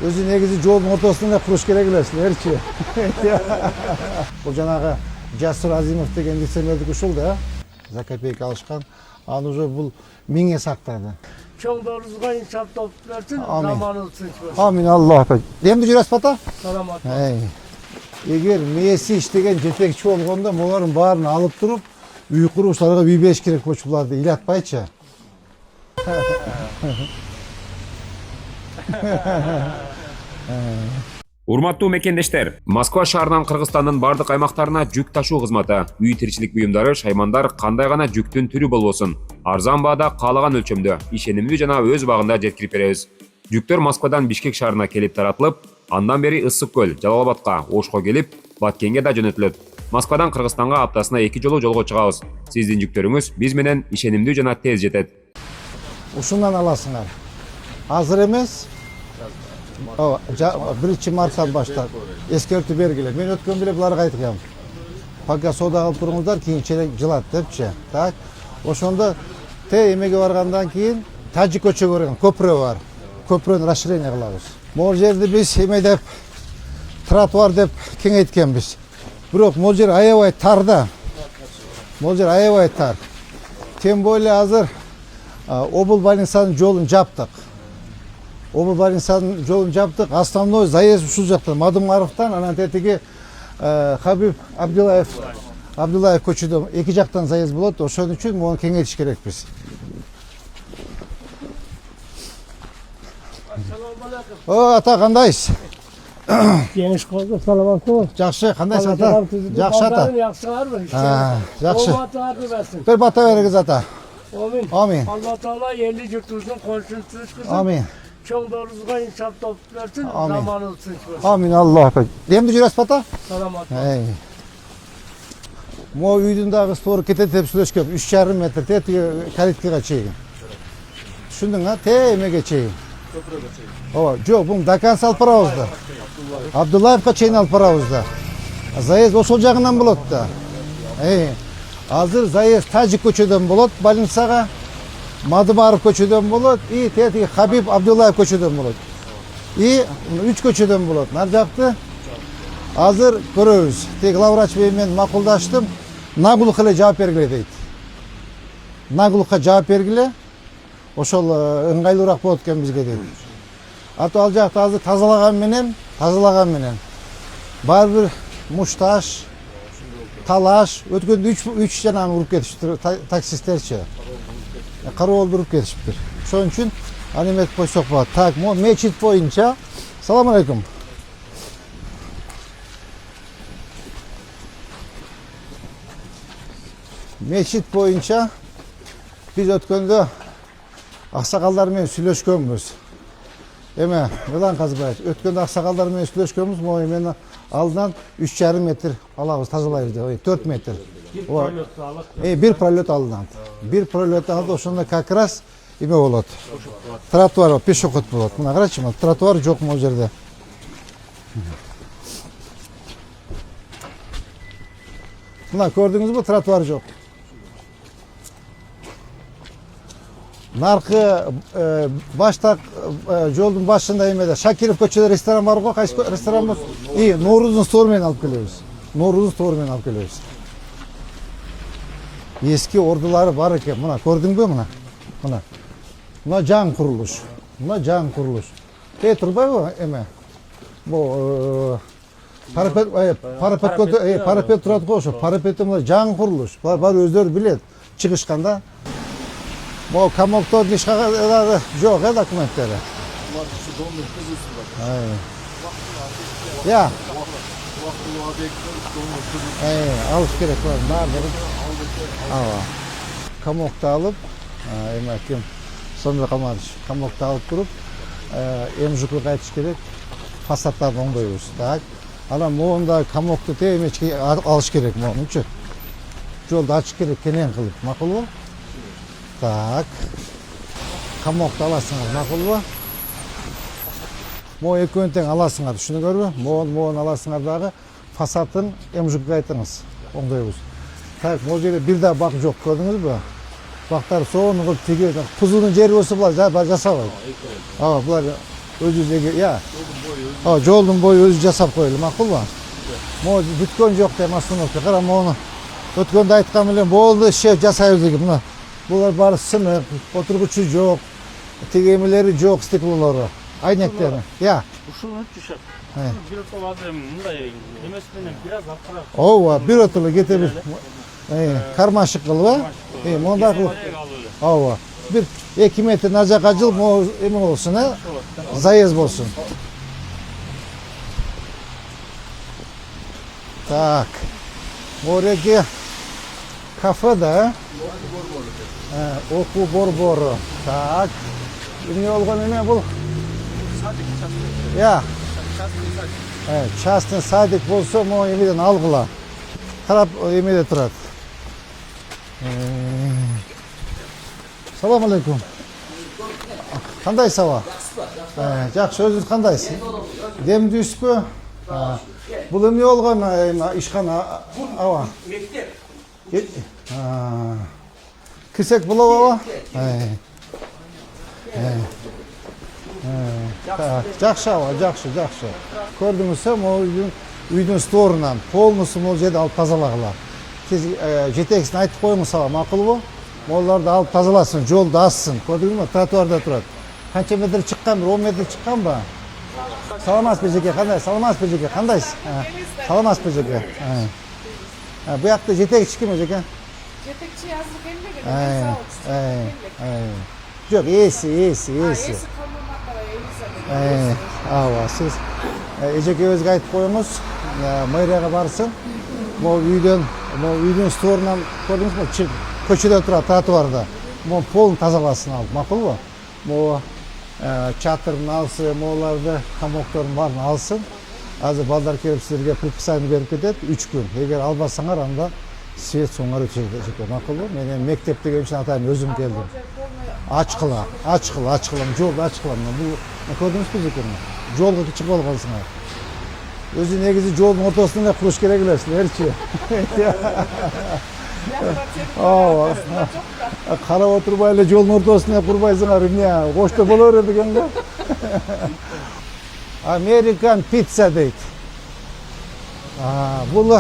Өзü негізі жолдың ортасында куруш керек эле силерчи. Бул жанагы Жасур Азимов деген лицемердик ушул да. За копейка алышкан. Ал уже бул миңе сактады. Çoğunlarınızga inşaat toplup versin, zamanınız sıçmasın. Amin Allah. Demdi жүрөсүз бата? Salamat. Эгер мээси иштеген жетекчи болгондо булардын баарын алып туруп, үй куруучуларга үй бериш керек болчу, буларды ыйлатпайчы. Урматтуу мекендештер, Москва шаарынан Кыргызстандын бардык аймактарына жүк ташуу кызматы, үй тиричилик буюмдары, шаймандар кандай гана жүктүн түрү болбосун, арзан баада каалаган өлчөмдө, ишенимдүү жана өз убагында жеткирип беребиз. Жүктөр Москвадан Бишкек шаарына келип таратылып, андан бери Ысык көл, Жалал-Абадка, Ошко келип, Баткенге да жөнөтүлөт. Москвадан Кыргызстанга аптасына 2 жолу жолго чыгабыз. Сиздин жүктөрүңүз биз менен ишенимдүү жана тез жетет. Ушундан аласыңар. Азыр эмес. 1 марттан баштап эскертүү бергиле. Мен өткөн беле буларга айткам. Пока соода кылып туруңуздар, кийинчерээк жылат депчи. Так. Ошондо эмеге баргандан кийин Тажик көчөгө барган көпүрө бар. Көпүрөнү расширение кылабыз. Могу жерди биз эме деп тротуар деп кеңейткенбиз. Бирок могу жер аябай тар да. Могу жер аябай тар. Тем более азыр обул больницанын жолун жаптык. Обул больницанын жолун жаптык. Основной заезд ушул жактан, Мадымаровдон, анан тетиги Хабиб Абдуллаев көчөдөн эки жактан заезд болот. Ошон үчүн муну кеңейтиш керекпиз. Ата, кандайсыз? Geniş koldu, salamatlı. Жакшы, кандайсыз ата? Жакшы ата. Жакшы. Bir bata veriniz ata. Amin. Amin. Allah Teala yerli yurtumuzun komşusunu sıçkısın. Amin. Çoğunlarınızga inşaat toplup versin, Amin. zamanınız sıçmasın. Amin Allah. Demdi жүрөсүз бата? Salamat. Mo үйдүн дагы стору кетет деп сүйлөшкөм. 3,5 метр тетиги калиткага чейин. Түшүндүң а? Эмеге чейин. Ооба, жок, бул до конца алып барабыз. Абдуллаевка чейин алып барабыз. Заезд ошол жагынан болот да. Азыр заезд Тажик көчөдөн болот, больницага, Мадымаров көчөдөн болот, и тетиги Хабиб Абдуллаев көчөдөн болот. И 3 көчөдөн болот. Нар жакты азыр көрөбүз. Тек главврач менен макулдаштым. Наглухо эле жооп бергиле дейт. Наглухо жооп бергиле. Ошол ыңгайлуураак болот экен бизге дейт. Ата ал жакта азыр тазалаган менен баары бир мушташ, талаш, өткөндө 3 жанагы уруп кетишти таксисттерчи. Кароол уруп кетишиптир. Ошон үчүн аны эметип койсок болот. Так, мечит боюнча. Салам алейкум. Мечит боюнча биз өткөндө аксакалдар менен сүйлөшкөнбүз. Эме, Милан Казыбаев, өткөндө аксакалдар менен сүйлөшкөнбүз, могу мен алдынан 3,5 метр алабыз, тазалайбыз деп, 4 метр. Bir пролет алдынан. Bir пролет алды, ошондо как раз эме болот. Тротуар, пешеход болот. Мына карачы, тротуар жок могу жерде. Мына көрдүңүзбү, тротуар жок. Наркы баштак жолдун башында эмеде Шакиров көчөдө ресторан бар го, кайсы ресторан болсо, и Ноорузун стор менен алып келебиз. Эски ордулары бар экен. Мына көрдүңбү мына? Мына жаңы курулуш. Турбайбы эме? Бу парапет турат го, ошо парапетте мына жаңы курулуш. Бар өздөрү билет. Чыгышканда Mo kamokta dışarıda yok dokumentleri. Ya. Alış gerek var. Kamokta alıp, emekim sonra kamokta alıp durup, emjuklu kayıtış gerek. Fasatlar ondayız. Tak. Ana moğunda kamokta temeçki alış gerek moğun için. Yolda açık gerek kenen kılıp makul mu? Так. Камокты аласыңар, макулбу? Мо экөөнү тең аласыңар, түшүнүңөрбү? Моон аласыңар дагы фасатын эмжукка айтыңыз. Оңдойбуз. Так, могу жерде бир да бак жок, көрдүңүзбү? Бактар сонун кылып тиги, кузунун жери болсо булар жасабайт. Булар өзү, я. Жолдун бою өзү жасап коелу, макулбу? Могу бүткөн жок деп остановка. Кара мону өткөндө айткан менен болду, иши жасайбыз деген. Мына булар баары сынык, отургучу жок, тегемелери жок, стеклолору, айнектери. Я. Ушул түшөт. Бир отолады мындай эмес менен бир аз аркараак. Ооба, бир отулу кете бир. Кармашык кылып, мондай кылып. Ооба. Бир 2 метр нажака жыл эме болсун, заезд болсун. Так. Мореге кафе, да? Оку борбору. Так. Эмне болгон эме бул? Я. Частный садик болсо, могу эмеден алгыла. Карап эмеде турат. Салам алейкум. Кандайсыз аба? Жакшы, өзүңүз кандайсыз? Демдүүсүзбү? Бул эмне болгон ишкана аба? Мектеп. Кирсек болобу аба? Жакшы аба, жакшы. Көрдүңүзбү, могу үйдүн сторунан полностью могу жерди алып тазалагыла. Тез жетекчисине айтып коюңуз аба, макулбу? Моларды алып тазаласын, жолду ачсын. Көрдүңүзбү, тротуарда турат. Канча метр чыккан, 10 метр чыкканбы? Саламатсызбы жеке, кандай? Саламатсызбы жеке, кандайсыз? Саламатсызбы жеке? Бу жакта жетекчи ким жеке? Жетекчи азыр келбеген. Жок, эси. Ооба, сиз эжекебизге айтып коюңуз, мэрияга барсын. Могу үйдүн сторунан көрдүңүзбү? Көчөдө турат, тротуарда. Могу полун тазаласын алып, макулбу? Могу чатырын алсын, могуларды, комоктордун баарын алсын. Азыр балдар келип силерге предписание берип кетет 3 күн. Эгер албасаңар, анда свет соңуңар өчөт, макулбу? Мен эми мектеп деген үчүн атайын өзүм келдим. Ачкыла, жолду ачкыла. Бул көрдүңүзбү жеке? Жолго чыгып алгансыңар. Өзү негизи жолдун ортосунда эле куруш керек эле силерчи. Ооба. Карап отурбай эле жолдун ортосунда курбайсыңар, эмне? Кошто боло берет экен го. American pizza дейт. Бул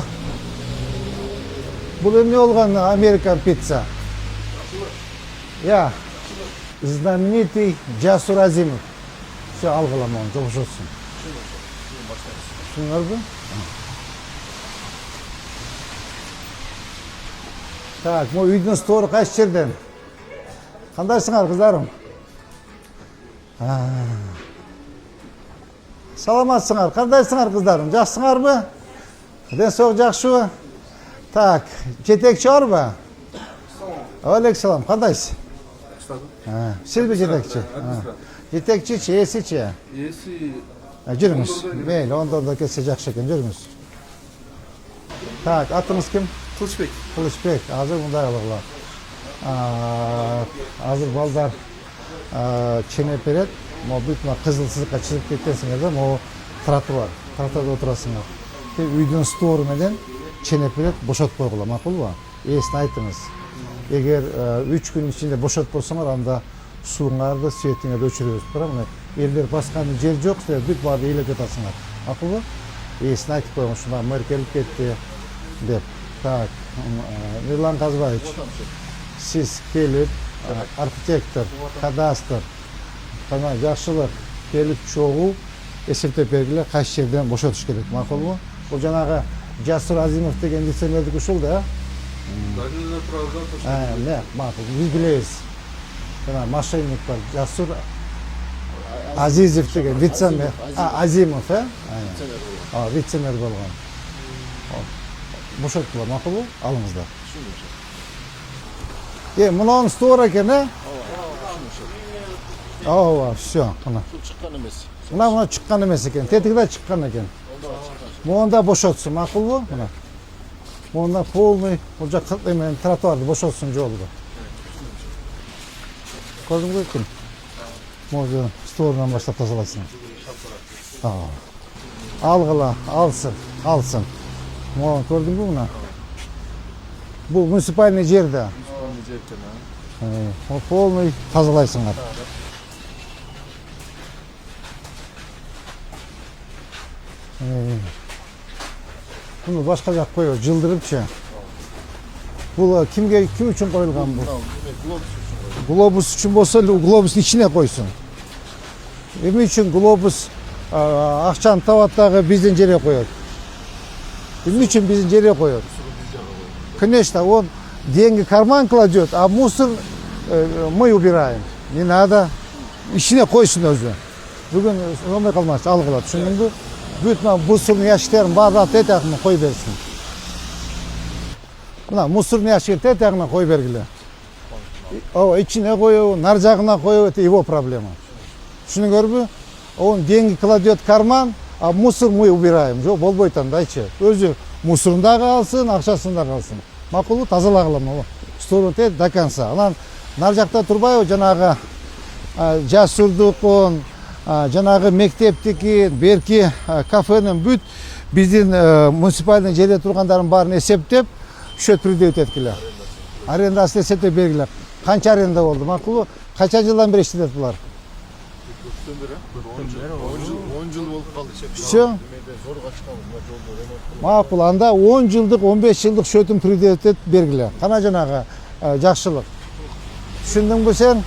эмне болгон American pizza? Я. Знаменитый Жасур Азимов. Все, алгыла мону, жолшосун. Түшүңөрбү? Так, могу үйдүн стору кайсы жерден? Кандайсыңар, кыздарым? Саламатсыңар, кандайсыңар, кыздарым? Жакшысыңарбы? Ден соолук жакшыбы? Так, жетекчи барбы? Алейкум салам, кандайсыз? Сизби жетекчи? Жетекчичи, эсичи? Эси. Жүрүңүз. Мейли, ондордо кетсе жакшы экен, жүрүңүз. Так, атыңыз ким? Кылычбек. Кылычбек, азыр мындай кылгыла. Азыр балдар ченеп берет. Могу бүт кызыл сызыкка чыгып кетесиңер да, могу тротуар. Тротуарда отурасыңар. Үйдүн стору менен ченеп берет, бошотуп койгула, макулбу? Эсин айтыңыз. Эгер 3 күн ичинде бошотпосоңор, анда сууңарды, светиңерди өчүрөбүз. Бирок мына элдер баскан жер жок, силер бүт баарды ээлеп жатасыңар. Макулбу? Эсин айтып коюңуз, ушундай мэр келип кетти деп. Так, Мирлан Казбаевич, сиз келип, архитектор, кадастр, жакшылык келип чогуу эсептеп бергиле, кайсы жерден бошотуш керек, макулбу? Бул жанагы Жасур Азимов деген лицемердик ушул да? Не, макул, биз билебиз. Жана мошенник бар, Жасур Азизов деген вице-мэр, Азимов, вице-мэр болгон. Бошоттулар, макулбу? Алыңыздар. Мунун стор экен, Ооба, все, мына. Чыккан эмес. Мына чыккан эмес экен, тетигде чыккан экен. Монда бошотсун, макулбу? Мына. Монда полный, бул жакка эмен тротуарды бошотсун жолду. Көрдүңбү экен? Могу сторунан баштап тазалайсың. Алгыла, алсын. Могу көрдүңбү мына? Бул муниципальный жерде. Полный тазалайсыңар. Bunu başka jak koyuyor, жылдырыпчы. Бұл ким үшін қойылған бұл? Глобус үшін болса, глобустың içine қойсын. Эми үшін глобус ақшаны табаттағы бизден жере қояды. Эми үшін бизден жере қояды. Конечно, он деньги в карман кладет, а мусор мы убираем. Не надо. İçine қойсын өзі. Бүгін olmay қалмас, алып алады. Түсіндің бе? Bütün мусорный ящиктерін барлап тетағына қой берсін. Мына мусорный ящик тетағына қой бергілі. İçine koyuyor, nar жағына koyuyor, это его проблема. Шуны көрбү? Он деньги кладет в карман, а мусор мы убираем. Жоқ, болбойт андайчы. Өзі мусорында қалсын, ақшасында қалсын. Мақұлы тазалагылам. Сторон тет до конца. Анан нар жақта турбайбы жанагы жаш сурдукун, жанагы мектептики, берки кафенин бүт биздин муниципальный жерде тургандардын баарын эсептеп, счет предъявить эткиле. Арендасын эсептеп бергиле. Канча аренда болду? Макулу канча жылдан бери иштетет булар? 10 жыл болуп калды. Все. Макул, анда 10 жылдык, 15 жылдык счетун предъявить бергиле. Кана жанагы жакшылык. Түшүндүңбү сен?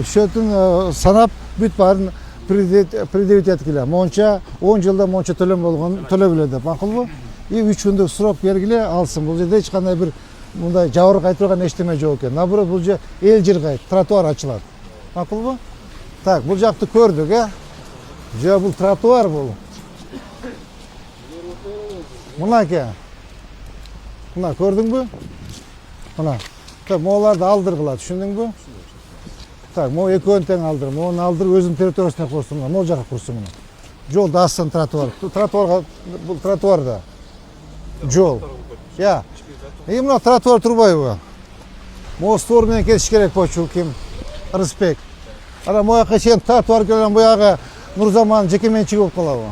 Счетун санап бүт баарын предъявить эткиле. Монча 10 жылда монча төлөм болгон төлөбүлө деп. Макулбу? И 3 күндүк срок бергиле алсын. Бул жерде эч кандай бир мындай жабырып айтылган эчтеме жок экен. Наоборот, бул же эл жыргайт, тротуар ачылат. Макулбу? Так, бул жакты көрдүк, же бул тротуар бул. Мынаке. Мына көрдүңбү? Мына. Так, могуларды алдыргыла, түшүндүңбү? Так, могу экөөнү тең алдыр. Могуну алдыр, өзүнүн территориясына курсун. Могу жака курсун муну. Жолду астын тротуар. Тротуарга бул тротуарда. Жол. Я. Мына тротуар турбайбы? Могу стор менен кетиш керек болчу ким? Рыспек. Ана мояка чейин тротуар келген буягы Нурзаман жекеменчиги болуп калабы?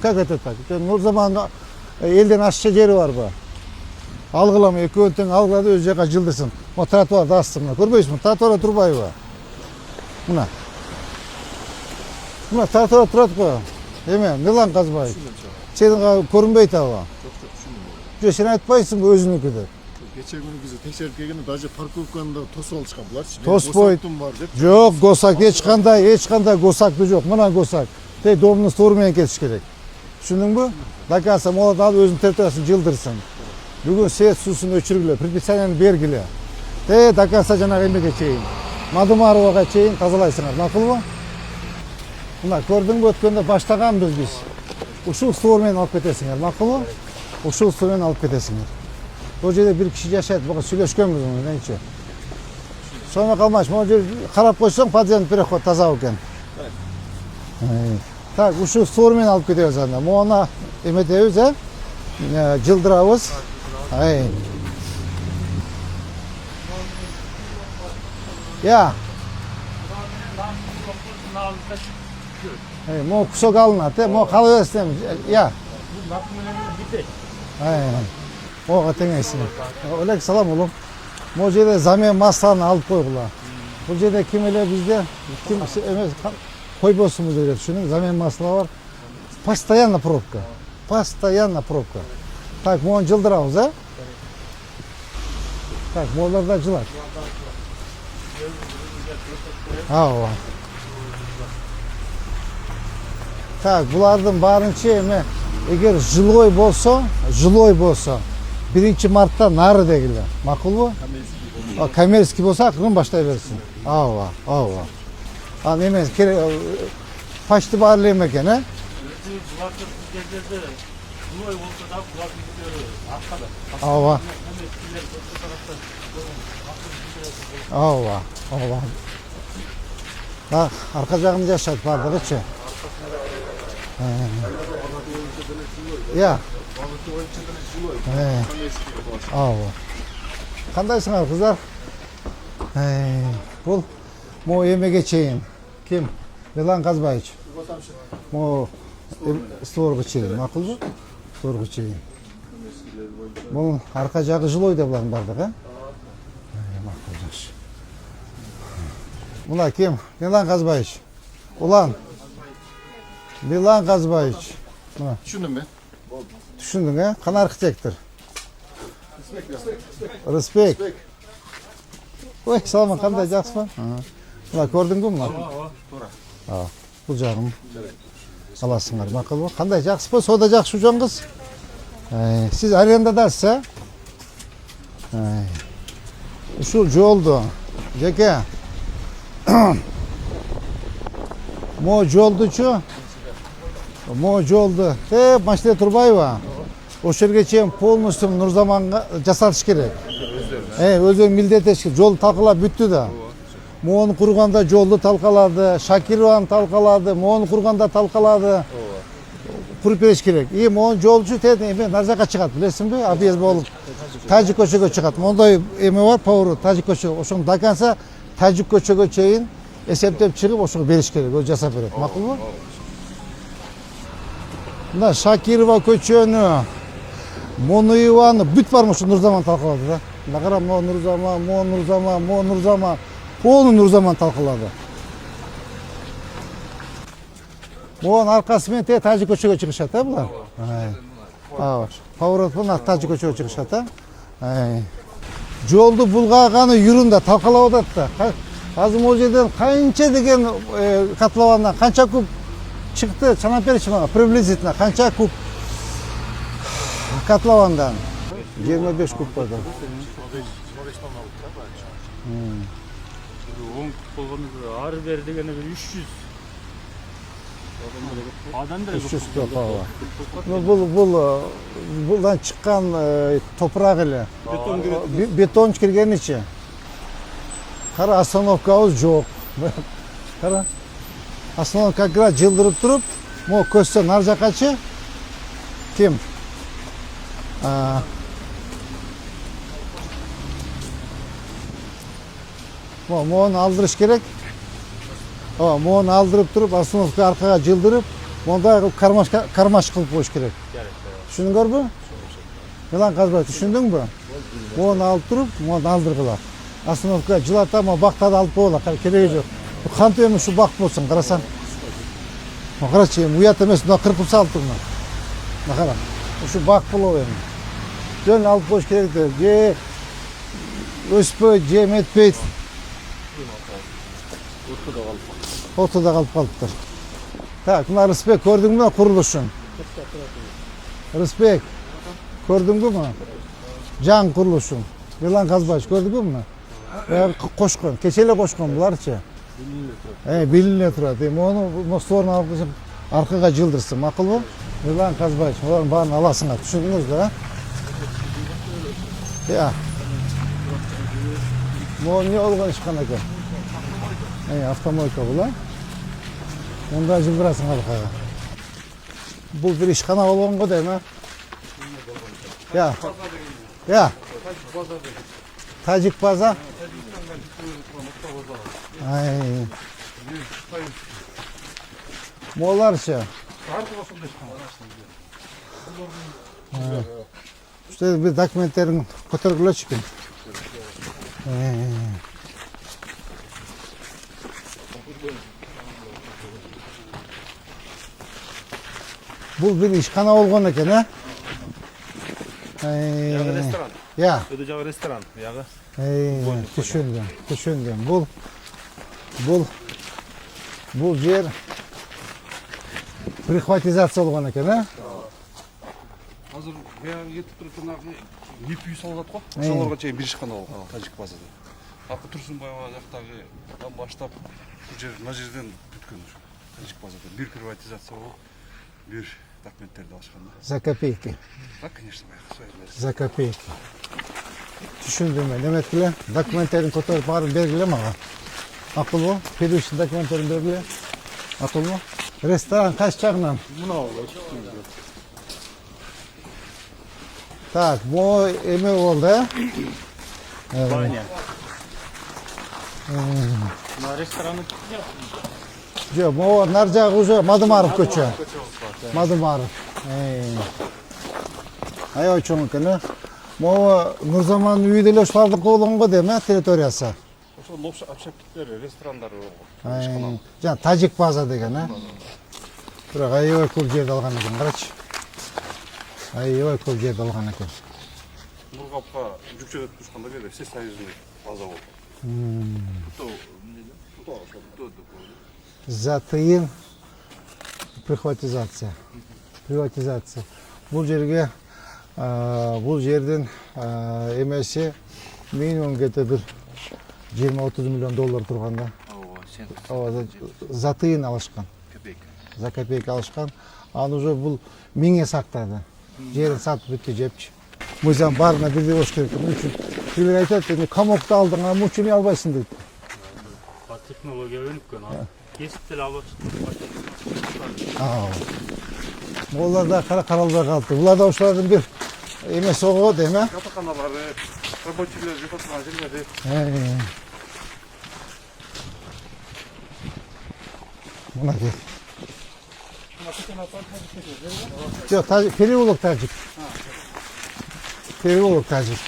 Как это так? Нурзаман элден ашча жери барбы? Алгылам, экөөнү тең алгылады, өз жака жылдырсын. Могу тротуарда астын. Көрбөйсүңбү? Тротуарда турбайбы? Мына. Мына тротуар турат го. Эме, Милан Казбаев. Сенин көрүнбөйт аба. Жо, сен айтпайсыңбы өзүнүкү деп? Geçen günü bizi tekşerip gelgende даже парковканы да тосуп алышкан булар. Тоспойт. Жок, госак эч кандай госактуу жок. Мына госак. Тей домдун стору менен кетиш керек. Түшүндүңбү? Дакаса молот алып өзүнүн территориясын жылдырсын. Бүгүн свет суусун өчүргүлө, предписанияны бергиле. Дакаса жанагы эмеге чейин. Мадумаровага чейин тазалайсыңар. Макулбу? Мына көрдүңбү, өткөндө баштаганбыз биз. Ушул стор менен алып кетесиңер. Макулбу? Ушул стор менен алып кетесиңер. Бул жерде бир киши жашайт, буга сүйлөшкөнбүз менчи. Соймой калмаш, могу жер карап койсоң, подземный переход таза экен. Так, ушул стор менен алып кетебиз анда. Могуна эметебиз, жылдырабыз. Я. Могу кусок алынат, могу кала берсем. Я. Ога теңейсиң. Алейкум салам улум. Могу жерде замен масланы алып койгула. Бул жерде ким эле бизде ким эмес койбосун бул жерде, түшүнүң, замен масла бар. Постоянно пробка. Постоянно пробка. Так, могу жылдырабыз, Так, могуларда жылат. Ооба. Так, булардын баарынча эме эгер жилой болсо, 1 мартта нары дегиле. Макулбу? Коммерческий болсо акырын баштай берсин. Ооба. Ал эме почти баары эле эме экен, Буларды жерде жилой болсо да булардын Ооба. Так, арка жагында жашайт баардыгычы. Я. Кандайсыңар кыздар? Бул могу эмеге чейин. Ким? Милан Казбаевич. Могу сторго чейин, макулбу? Сторго чейин. Бул арка жагы жилой деп булардын бардыгы, макул, жакшы. Мына ким? Милан Казбаевич. Улан. Милан Казбаевич. Düşündün mü? Düşündün ha? Qana arxitektor. Respekt. Oy, salomon qanday, yaxshimi? Mana ko'rdingmi buni? Ha, bu jag'im. Alasыңар, ma'qul bu. Qanday, yaxshi bu, soda yaxshi ujongiz. Siz arendadasiz, ha? Shu yo'ldi. Jaka. Mo yo'ldi-chu. Mo yo'ldi. Mashina Turbayeva. O'sha yerga cheyim polностью Nurzamonga jasatish kerak. O'zi mildet eşki, yol talqalab büttü da. Moğonu kurganda yoldu talqaladı, Şakirovani talqaladı, Moğonu kurganda talqaladı. Kurup beriş gerek. İyi Moğon yolcu tedi, narzaqa çıqat, bilesin mi? Abiyaz bolup Tacik köşege çıqat. Monday emi var, poweru Tacik köşege. Oşun dakansa Tacik köşege çeyin eseptep çıkıp oşun beriş gerek, o jasap berek. Makul mu? Mına Şakirova köçönü, Monuivani büt varmış Nurzaman talqaladı da. Naqara Nurzaman, Polnu Nurzaman talqaladı. Moğon arkasымен Tacik köşege çıkışat ha bular. Pоворот bunlar Tacik köşege çıkışat ha. Joldu bulgagаны yüründe talqalap atdı. Hazır o yerden kança degen katlavadan kança kup çıktı. Sanap berişi bana приблизительно kança kup katlavandan. 25 kup vardı. 10 kup болгону ары бери дегенде 300. Адам деле 300 kup var. Buldan çıkan toprak ile beton kirgen içi. Kara oстановкабыз жоқ. Kara oстановка biraz jıldırıp durup, mo köşse nar jakaçı kim? Moğonu aldırış gerek. Moğonu aldırıp durup, oстановка arkaga jıldırıp, onda karmaş kılıp koyuş gerek. Düşündün mü? Yalan Kazbay, düşündün mü? Moğonu alıp durup, moğonu aldırgılar. Oстановка жылат ama baktada alıp boğular, keregi yok. Bu kant ömü şu bak bolsun, karasan. Karaçı, uyat emes, buna kırpıp saltık mı? Bakara, şu bak bulu ömü. Dön alıp koyuş gerek de, je öspey, je metpey. Ortada kalıp kalıptır. Tak, bunlar Respekt gördün mü kuruluşun? Respekt gördün mü? Can kuruluşun. Yılan Kazbaş gördün mü? Koşkun, keçeyle koşkun bularça. Bilinle turadi. Onu sorun algıcım arkaga jıldırsın. Makul bu? Yılan Kazbaş. Onların bağını alasınlar. Düşündünüz de ha? Ya. Bu ne olgan işkan ekan? Avtomoyka bular. Onda jıldırasın arkaga. Bu bir işkana olgan go deymi? Ya. Ya. Tacik baza. Moğollarça. İşte bir dokumentlerin fotoğrafıyla çıkın. Bu bir işkana olgan eken ha? restoran. Ya. Öde jağı restoran. Yağı. Düşündüm. Bu yer prihvatizatsiya olgan eken ha? Hazır bayağı yetip dururken екі үй салып жатқо. Ошолорго чейин бир ишкана болгон Тажик базада. Акы Турсунбаева жактагы баштап бул жер мына жерден бүткөн ушу. Тажик базада бир приватизация болуп, бир документтерди алышканда. За копейки. Да, конечно, баягы. За копейки. Düşündüm ben. Demek ki dokumentlerin fotoğrafı bari belgile mi? Akıl bu. Perişin dokumentlerin belgile. Akıl bu. Restoran kaç çağından? Buna oldu. Так, bu emi oldu. Баня. На рестораны Yok, bu narca kuzu Madımarov köçü. Madımarov. Ay çoğunluk ne? Bu Nurzaman üyüdeli oşlardık olun go deme teritoriyası. Ошол общаптиктер, ресторандары болгон. Can Tacik baza degen ha. Бірақ аябай көп жерді алған екен, қарашы. Аябай көп жерді алған екен. Бұл қапқа жүк жөнөтүп тұрышқанда берді, все союзный база болды. Затыйын приватизация. Бұл жерге, бұл жерден емесі минимум кете бір 20-30 миллион доллар тұрғанда. Затыйын алышқан. За копейка алышқан. Аны уже бұл меңе сақтады. Жерін сатып бітті жепчі. Музам барына бірде ош керек. Кейбір айтады, камокты алдың, а мұчыны албайсың дейді. Технология өніккен. Кесіп тіл алып Олар да қаралбай қалды. Бұлар да ошылардың бір емес оғы деме? Жатақаналары, рабочийлер жататқан жерлері. Мына кел. Жоқ, переулок тажик. Переулок тажик.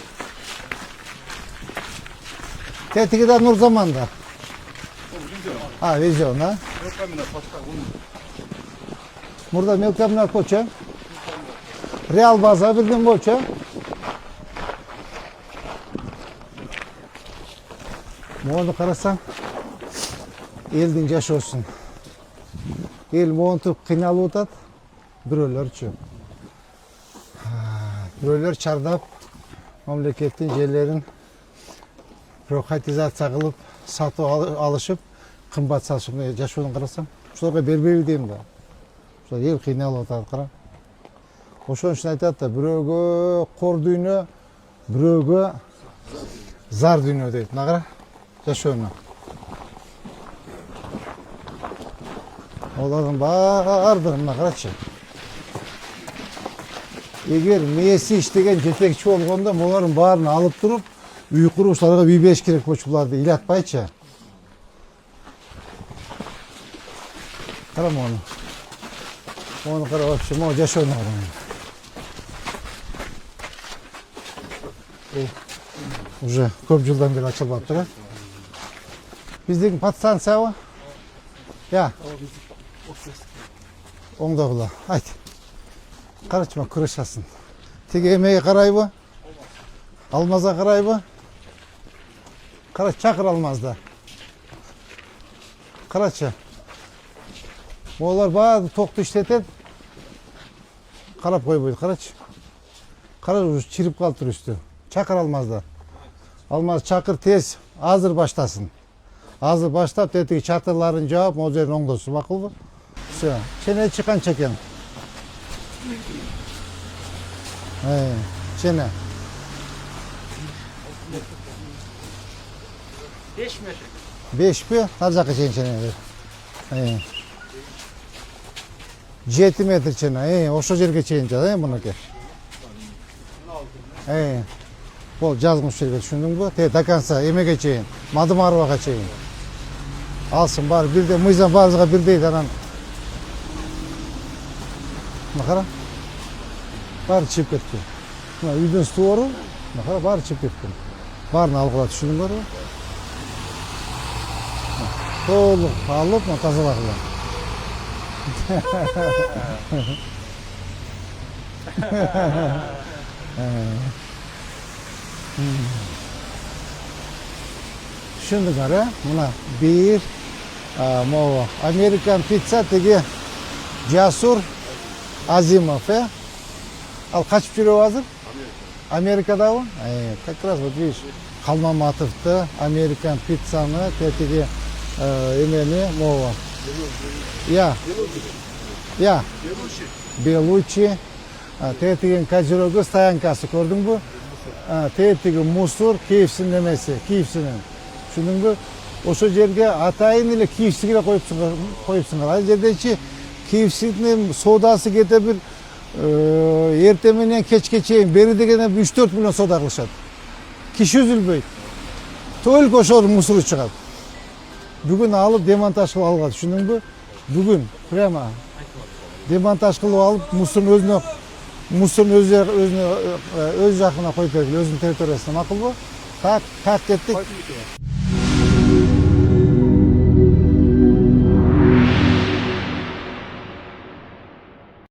Тетігі да Нұрзаманда. Везен, а? Burada Melkamlar Koça. Real Baza bildim Koça. Muğanı qarasam, elдің жашы olsun. El muğantып қиналып отады, біреулер чö. Біреулер чардап, мемлекеттің жерлерін приватизация қылып, сатып алышып, қымбат салышып, жашоодун қарасам, шуларға бербейбі деймін да. Ел қиналып отады қара. Ошон үшін айтады да, біреуге қор дүйнө, біреуге зар дүйнө дейді. Нағыра? Жашоона. Олардың бардығын қарачы. Егер Месси іштеген жетекші болғанда, олардың барын алып тұрып, үй құрушыларға үй беш керек болчу буларды илатпайчы. Қарам оны. Оны қара вообще, мол жашоона қарам. Уже көп жылдан бері ачылып атыр. Биздин подстанция ба? Я. Оңдағыла. Айт. Қарачыма күрешасын. Теге емеге қарайбы? Алмаза қарайбы? Қарач, чақыр алмазда. Қарачы. Олар барды тоқты іштетеді. Қарап қойбойды, қарачы. Қарач, уже чиріп қалып тұр үсті. Чақыр алмазда. Алмаз чақыр тез, азыр баштасын. Азыр баштап, тетігі чатырларын жауап, ол жерін оңдосы бақыл бұ. Все, чене чыққан чекен. Чене. 5 метр. 5 пе? Наржақы чене. 7 метр чене. Ошо жерге чейін жады, мұныке. Ол жазғыш жерге түшіндің бі? До конца, емеге чейін. Мадым арбаға чейін. Алсын бар, бірде, мұйзан барызға бірдейді анан. Нақара? Бары чип кетті. Үйден су ору, нақара бары чип кетті. Барын алғыла түшіндің бар. Толық алып, тазалағыла. Түшіндің ары, мұна бір, Amerikan pizza теге Жасур Азимов, Ал қачып жүріп азыр? Америкада ғой? Как раз вот видишь, Қалмаматовты, Amerikan pizzаны, теге емені, мова. Белучи. Теге кәжірөгі стоянкасы көрдің бі? Теге мусор, кейфсін немесі, кейфсінен. Шүнің бі? Ошо жерге атайын еле кейфсігіре қойыпсыңар. Ал жердечи кейфсігінің содасы кете бір ертеменен кечке чейін бері дегенде 3-4 миллион сода қылышады. Киши үзілбейді. Только ошоның мусоры шығады. Бүгін алып демонтаж қылып алғады. Шүнің бі? Бүгін прямо демонтаж қылып алып мусорын өз жақына қойып берді, өзінің территориясына. Мақұл бі? Так кеттік.